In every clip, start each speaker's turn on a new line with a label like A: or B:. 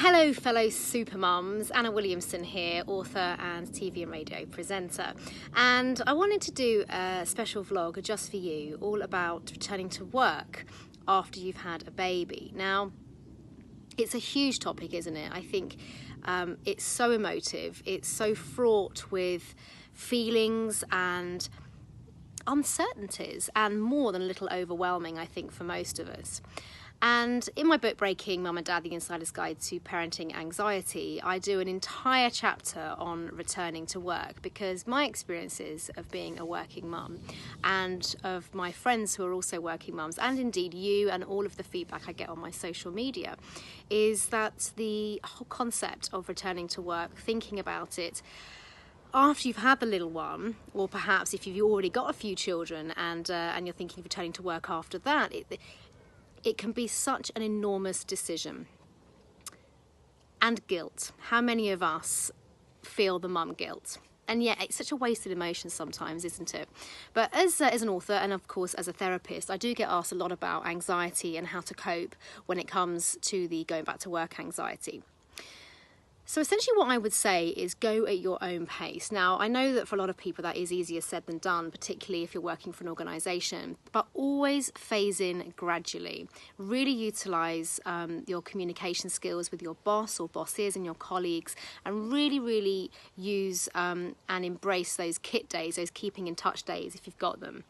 A: Hello fellow super mums, Anna Williamson here, author and TV and radio presenter, and I wanted to do a special vlog just for you all about returning to work after you've had a baby. Now, it's a huge topic, isn't it? I think it's so emotive, it's so fraught with feelings and uncertainties, and more than a little overwhelming, I think, for most of us. And in my book Breaking Mum and Dad, The Insider's Guide to Parenting Anxiety, I do an entire chapter on returning to work, because my experiences of being a working mum and of my friends who are also working mums, and indeed you and all of the feedback I get on my social media, is that the whole concept of returning to work, thinking about it after you've had the little one, or perhaps if you've already got a few children and you're thinking of returning to work after that, it can be such an enormous decision. And guilt. How many of us feel the mum guilt? And yet it's such a wasted emotion sometimes, isn't it? But as an author, and of course as a therapist, I do get asked a lot about anxiety and how to cope when it comes to the going back to work anxiety. So essentially what I would say is go at your own pace. Now, I know that for a lot of people that is easier said than done, particularly if you're working for an organisation, but always phase in gradually. Really utilise your communication skills with your boss or bosses and your colleagues, and really use and embrace those kit days, those keeping in touch days if you've got them.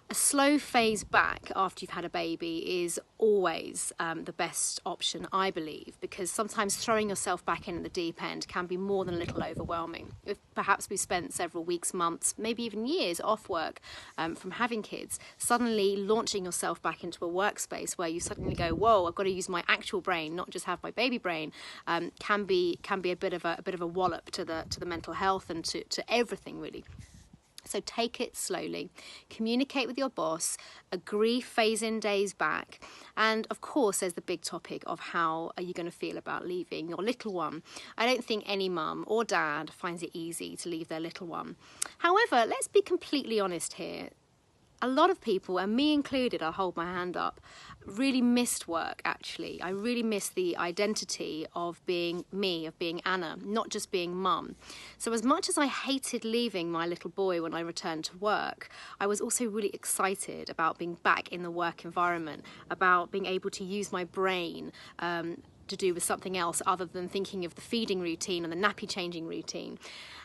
A: A slow phase back after you've had a baby is always the best option, I believe, because sometimes throwing yourself back in at the deep end can be more than a little overwhelming. If perhaps we've spent several weeks, months, maybe even years off work from having kids, suddenly launching yourself back into a workspace where you suddenly go, whoa, I've got to use my actual brain, not just have my baby brain, can be a bit of a wallop to the mental health and to everything really. So take it slowly, communicate with your boss, agree phase-in days back, and of course there's the big topic of how are you going to feel about leaving your little one. I don't think any mum or dad finds it easy to leave their little one. However, let's be completely honest here. A lot of people, and me included, I'll hold my hand up, really missed work actually. I really missed the identity of being me, of being Anna, not just being mum. So as much as I hated leaving my little boy when I returned to work, I was also really excited about being back in the work environment, about being able to use my brain to do with something else other than thinking of the feeding routine and the nappy changing routine.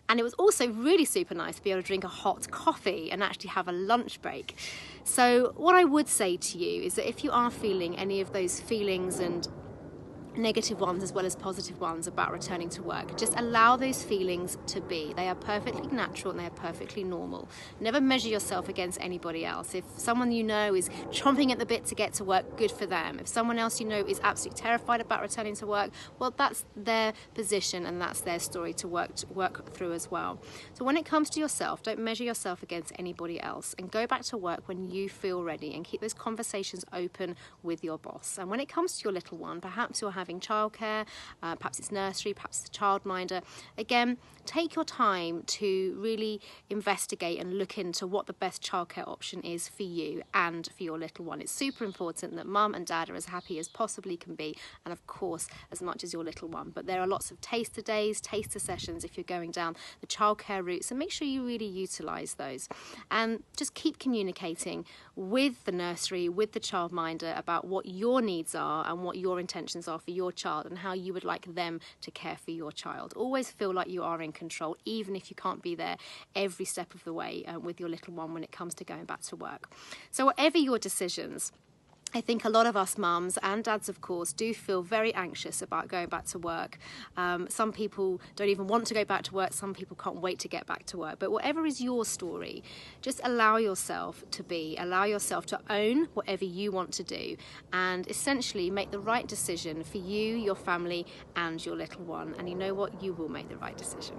A: And it was also really super nice to be able to drink a hot coffee and actually have a lunch break. So what I would say to you is that if you are feeling any of those feelings, and negative ones as well as positive ones, about returning to work, just allow those feelings to be. They are perfectly natural and they are perfectly normal. Never measure yourself against anybody else. If someone you know is chomping at the bit to get to work, good for them. If someone else you know is absolutely terrified about returning to work, well, that's their position and that's their story to work through as well. So when it comes to yourself, don't measure yourself against anybody else, and go back to work when you feel ready, and keep those conversations open with your boss. And when it comes to your little one, perhaps you're having childcare, perhaps it's nursery, perhaps it's a childminder. Again, take your time to really investigate and look into what the best childcare option is for you and for your little one. It's super important that mum and dad are as happy as possibly can be, and of course as much as your little one. But there are lots of taster days, taster sessions if you're going down the childcare route, so make sure you really utilise those, and just keep communicating with the nursery, with the childminder, about what your needs are and what your intentions are for your child and how you would like them to care for your child. Always feel like you are in control, even if you can't be there every step of the way with your little one when it comes to going back to work. So whatever your decisions, I think a lot of us mums and dads, of course, do feel very anxious about going back to work. Some people don't even want to go back to work. Some people can't wait to get back to work. But whatever is your story, just allow yourself to be. Allow yourself to own whatever you want to do, and essentially make the right decision for you, your family, and your little one. And you know what? You will make the right decision.